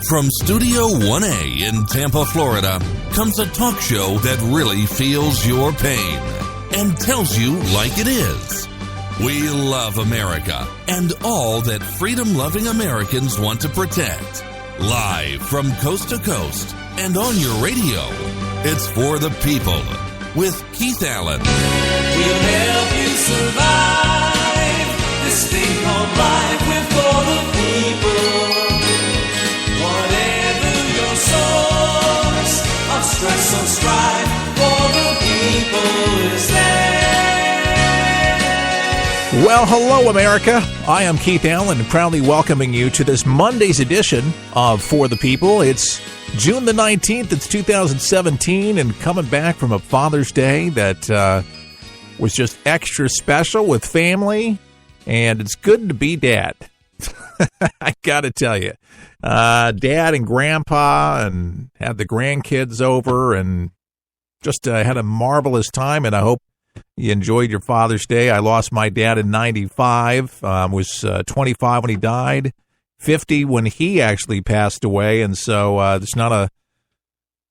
From Studio 1A in Tampa, Florida, comes a talk show that really feels your pain and tells you like it is. We love America and all that freedom-loving Americans want to protect. Live from coast to coast and on your radio, it's For the People with Keith Allen. We'll help you survive this thing called life. We're for the people. Whatever your source of stress or strife, for the people is there. Well, hello, America. I am Keith Allen, proudly welcoming you to this Monday's edition of For the People. It's June the 19th. It's 2017, and coming back from a Father's Day that was just extra special with family, and it's good to be dad. I got to tell you. Dad and Grandpa, and had the grandkids over, and just had a marvelous time, and I hope you enjoyed your Father's Day. I lost my dad in 95, was 25 when he died, 50 when he actually passed away, and so it's not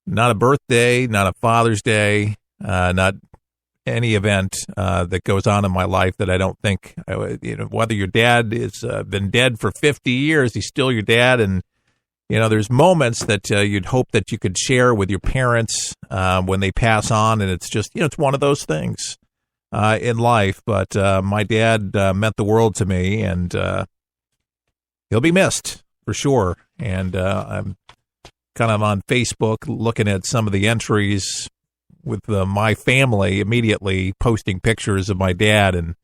a birthday, not a Father's Day, not any event that goes on in my life that I don't think, whether your dad has been dead for 50 years, he's still your dad, and there's moments that you'd hope that you could share with your parents when they pass on, and it's just, it's one of those things in life. But my dad meant the world to me, and he'll be missed for sure. And I'm kind of on Facebook looking at some of the entries with my family immediately posting pictures of my dad, and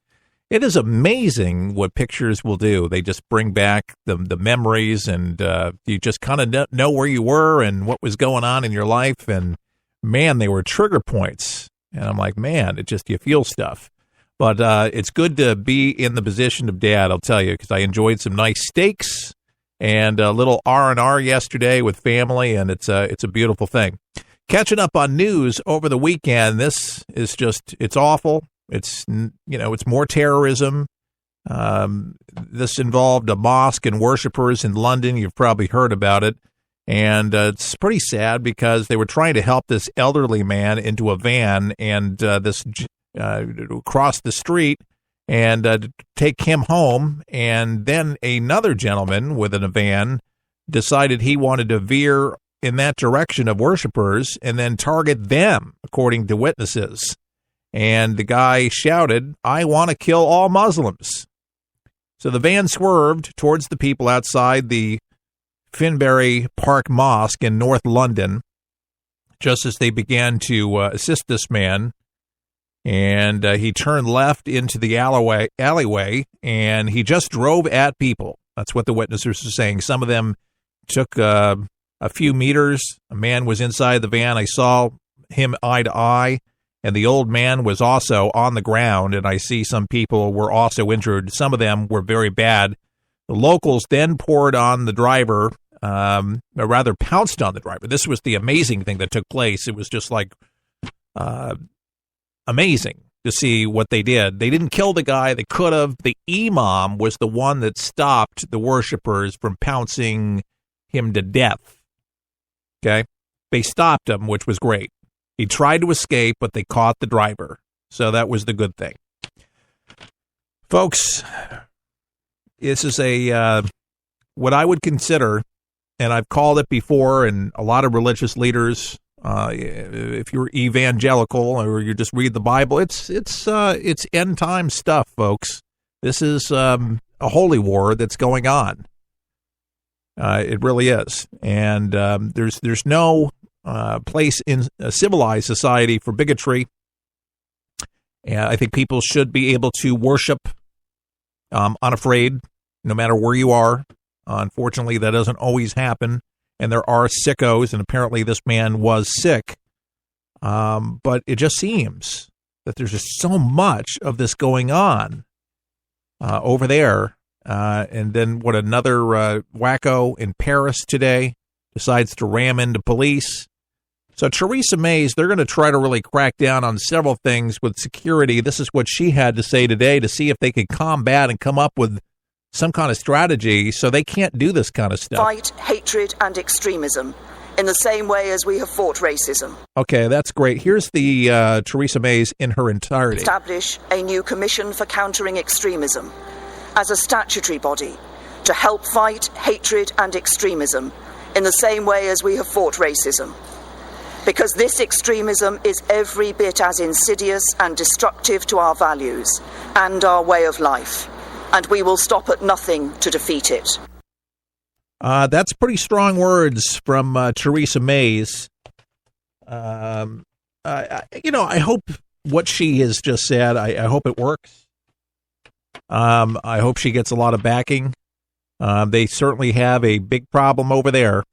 it is amazing what pictures will do. They just bring back the memories, and you just kind of know where you were and what was going on in your life, and man, they were trigger points. And I'm like, man, you feel stuff. But it's good to be in the position of dad, I'll tell you, because I enjoyed some nice steaks and a little R&R yesterday with family, and it's a beautiful thing. Catching up on news over the weekend, this is it's awful. It's more terrorism. This involved a mosque and worshipers in London. You've probably heard about it. And it's pretty sad because they were trying to help this elderly man into a van and cross the street and take him home. And then another gentleman within a van decided he wanted to veer in that direction of worshipers and then target them, according to witnesses. And the guy shouted, "I want to kill all Muslims." So the van swerved towards the people outside the Finbury Park Mosque in North London, just as they began to assist this man. And he turned left into the alleyway, and he just drove at people. That's what the witnesses are saying. Some of them took a few meters. A man was inside the van. I saw him eye to eye, and the old man was also on the ground, and I see some people were also injured. Some of them were very bad. The locals then poured on the driver, or rather pounced on the driver. This was the amazing thing that took place. It was just like amazing to see what they did. They didn't kill the guy. They could have. The imam was the one that stopped the worshipers from pouncing him to death. Okay? They stopped him, which was great. He tried to escape, but they caught the driver. So that was the good thing. Folks, this is what I would consider, and I've called it before, and a lot of religious leaders, if you're evangelical or you just read the Bible, it's end time stuff, folks. This is a holy war that's going on. It really is, and there's no place in a civilized society for bigotry. And I think people should be able to worship unafraid, no matter where you are. Unfortunately, that doesn't always happen, and there are sickos, and apparently this man was sick. But it just seems that there's just so much of this going on over there. And then what, another wacko in Paris today decides to ram into police. So Theresa May's, they're going to try to really crack down on several things with security. This is what she had to say today to see if they could combat and come up with some kind of strategy so they can't do this kind of stuff. Fight hatred and extremism in the same way as we have fought racism. Okay, that's great. Here's the Theresa May's in her entirety. Establish a new Commission for Countering Extremism as a statutory body to help fight hatred and extremism in the same way as we have fought racism. Because this extremism is every bit as insidious and destructive to our values and our way of life, and we will stop at nothing to defeat it. That's pretty strong words from Theresa May's. I hope what she has just said, I hope it works. I hope she gets a lot of backing. They certainly have a big problem over there.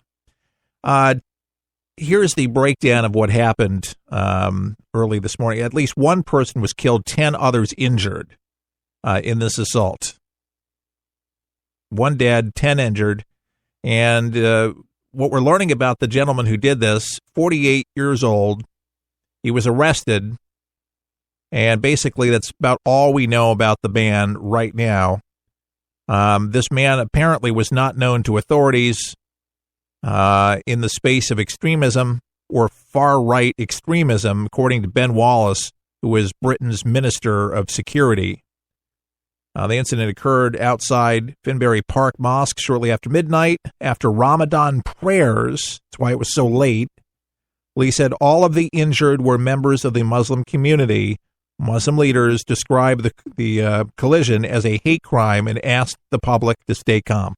Here's the breakdown of what happened early this morning. At least one person was killed, 10 others injured in this assault. One dead, 10 injured. And what we're learning about the gentleman who did this, 48 years old, he was arrested. And basically that's about all we know about the man right now. This man apparently was not known to authorities in the space of extremism or far-right extremism, according to Ben Wallace, who is Britain's Minister of Security. The incident occurred outside Finbury Park Mosque shortly after midnight, after Ramadan prayers. That's why it was so late. Police said all of the injured were members of the Muslim community. Muslim leaders described the collision as a hate crime and asked the public to stay calm.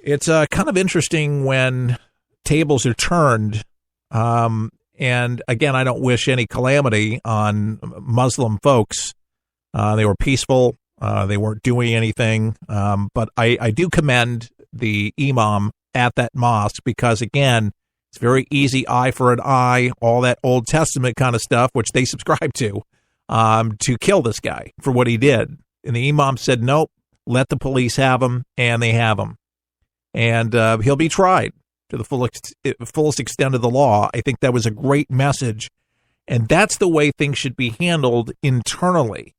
It's kind of interesting when tables are turned. And again, I don't wish any calamity on Muslim folks. They were peaceful. They weren't doing anything. But I do commend the imam at that mosque because, again, it's very easy eye for an eye, all that Old Testament kind of stuff, which they subscribe to kill this guy for what he did. And the imam said, nope, let the police have him, and they have him. And he'll be tried to the fullest extent of the law. I think that was a great message. And that's the way things should be handled internally.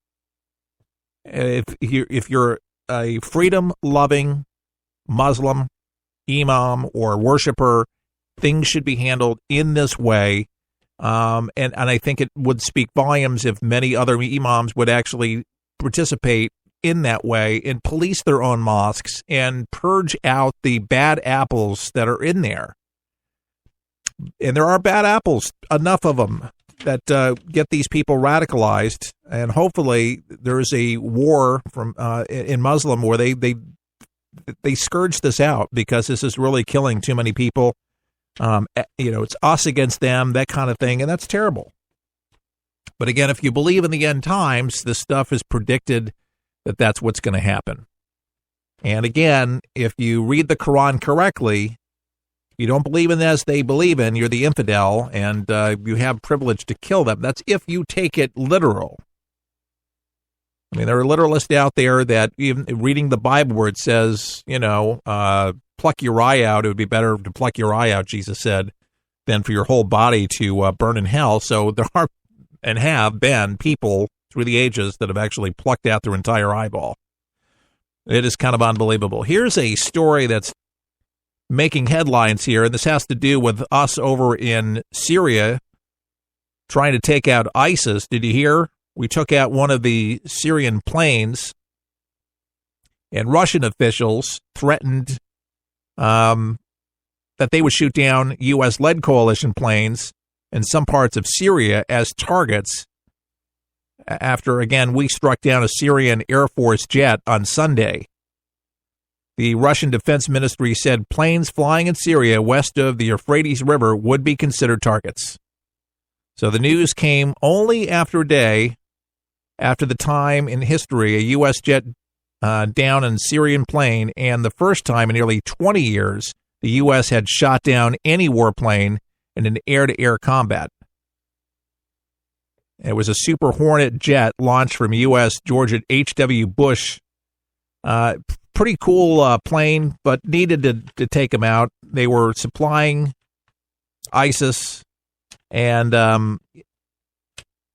If you're a freedom-loving Muslim imam or worshiper, things should be handled in this way. And I think it would speak volumes if many other imams would actually participate in that way and police their own mosques and purge out the bad apples that are in there. And there are bad apples, enough of them, that get these people radicalized. And hopefully there is a war from in Muslim where they scourge this out, because this is really killing too many people. It's us against them, that kind of thing, and that's terrible. But again, if you believe in the end times, this stuff is predicted that's what's going to happen. And again, if you read the Quran correctly, you don't believe in as they believe in, you're the infidel, and you have privilege to kill them. That's if you take it literal. I mean, there are literalists out there that even reading the Bible where it says, pluck your eye out, it would be better to pluck your eye out, Jesus said, than for your whole body to burn in hell. So there are and have been people through the ages that have actually plucked out their entire eyeball. It is kind of unbelievable. Here's a story that's making headlines here, and this has to do with us over in Syria trying to take out ISIS. Did you hear? We took out one of the Syrian planes, and Russian officials threatened that they would shoot down U.S.-led coalition planes in some parts of Syria as targets after, again, we struck down a Syrian Air Force jet on Sunday. The Russian Defense Ministry said planes flying in Syria west of the Euphrates River would be considered targets. So the news came only after a day after the time in history a U.S. jet down a Syrian plane, and the first time in nearly 20 years the U.S. had shot down any warplane in an air-to-air combat. It was a Super Hornet jet launched from U.S. George H.W. Bush. Pretty cool plane, but needed to take them out. They were supplying ISIS, and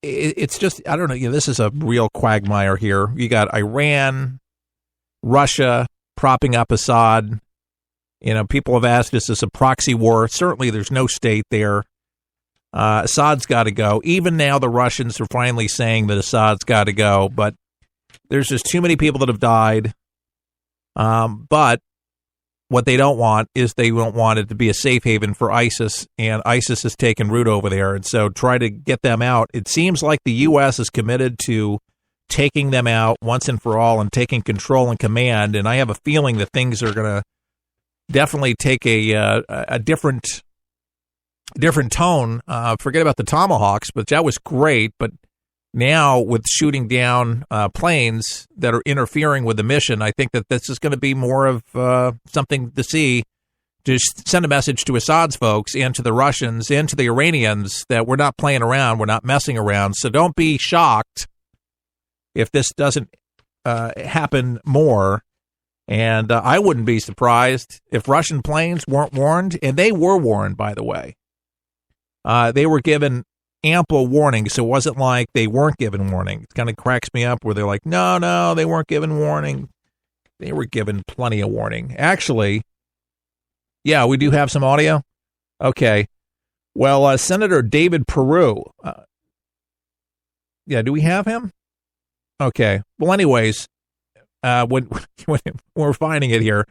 it's just, I don't know, this is a real quagmire here. You got Iran, Russia propping up Assad. People have asked, is this a proxy war? Certainly there's no state there. Assad's got to go. Even now the Russians are finally saying that Assad's got to go, but there's just too many people that have died. But what they don't want is they don't want it to be a safe haven for ISIS, and ISIS has taken root over there. And so try to get them out. It seems like the U.S. is committed to taking them out once and for all and taking control and command. And I have a feeling that things are going to definitely take a different tone. Forget about the Tomahawks, but that was great. But now with shooting down planes that are interfering with the mission, I think that this is going to be more of something to see. Just send a message to Assad's folks and to the Russians and to the Iranians that we're not playing around, we're not messing around. So don't be shocked if this doesn't happen more. And I wouldn't be surprised if Russian planes weren't warned, and they were warned, by the way. They were given ample warning, so it wasn't like they weren't given warning. It kind of cracks me up where they're like, no, they weren't given warning. They were given plenty of warning. Actually, yeah, we do have some audio. Okay. Well, Senator David Peru. Do we have him? Okay. Well, anyways, when we're finding it here,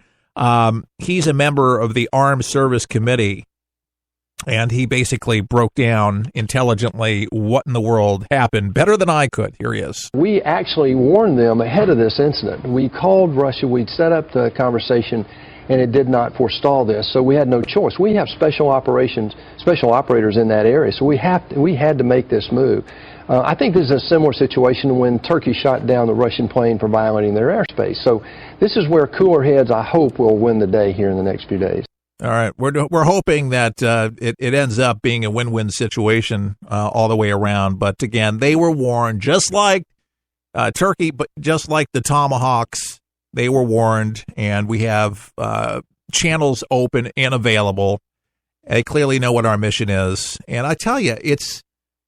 he's a member of the Armed Service Committee. And he basically broke down intelligently what in the world happened better than I could. Here he is. We actually warned them ahead of this incident. We called Russia. We'd set up the conversation, and it did not forestall this. So we had no choice. We have special operators in that area. So we had to make this move. I think this is a similar situation when Turkey shot down the Russian plane for violating their airspace. So this is where cooler heads, I hope, will win the day here in the next few days. All right, we're hoping that it ends up being a win-win situation all the way around. But again, they were warned, just like Turkey, but just like the Tomahawks, they were warned, and we have channels open and available. They clearly know what our mission is, and I tell you, it's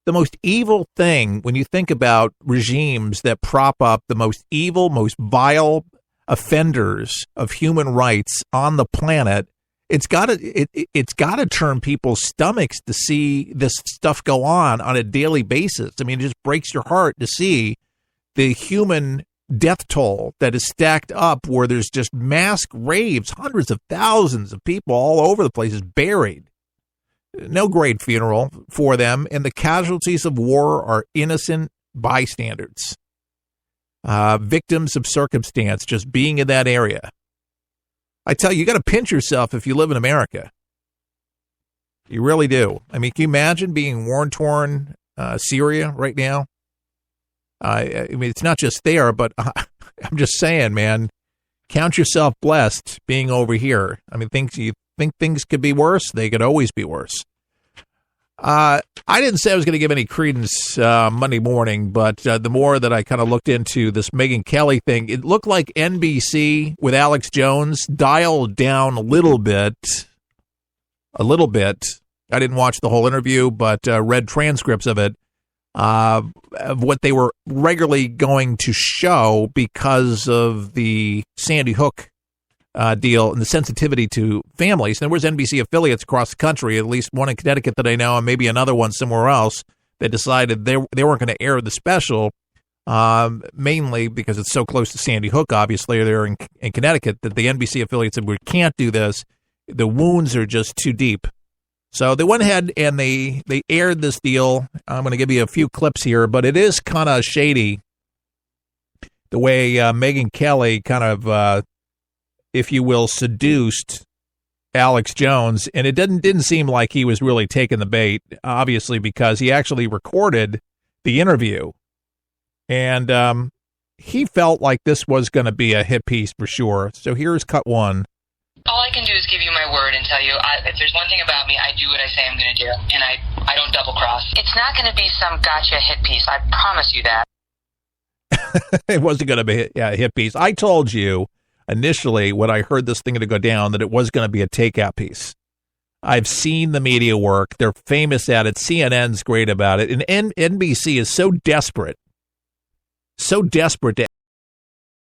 the most evil thing when you think about regimes that prop up the most evil, most vile offenders of human rights on the planet. It's got to turn people's stomachs to see this stuff go on a daily basis. I mean, it just breaks your heart to see the human death toll that is stacked up where there's just mass graves, hundreds of thousands of people all over the place is buried. No great funeral for them, and the casualties of war are innocent bystanders, victims of circumstance, just being in that area. I tell you, you got to pinch yourself if you live in America. You really do. I mean, can you imagine being war-torn Syria right now? I mean, it's not just there, but I'm just saying, man, count yourself blessed being over here. I mean, you think things could be worse? They could always be worse. I didn't say I was going to give any credence Monday morning, but the more that I kind of looked into this Megyn Kelly thing, it looked like NBC with Alex Jones dialed down a little bit. I didn't watch the whole interview, but read transcripts of it, of what they were regularly going to show because of the Sandy Hook deal and the sensitivity to families. And there was NBC affiliates across the country, at least one in Connecticut that I know, and maybe another one somewhere else, that decided they weren't going to air the special, mainly because it's so close to Sandy Hook, obviously, they're in Connecticut, that the NBC affiliates said, we can't do this. The wounds are just too deep. So they went ahead and they aired this deal. I'm going to give you a few clips here, but it is kind of shady the way Megyn Kelly kind of if you will, seduced Alex Jones. And it didn't seem like he was really taking the bait, obviously, because he actually recorded the interview. And he felt like this was going to be a hit piece for sure. So here's cut one. All I can do is give you my word and tell you, if there's one thing about me, I do what I say I'm going to do, and I don't double-cross. It's not going to be some gotcha hit piece. I promise you that. It wasn't going to be a hit piece. I told you initially when I heard this thing to go down that it was going to be a takeout piece. I've seen the media work. They're famous at it. CNN's great about it. And NBC is so desperate to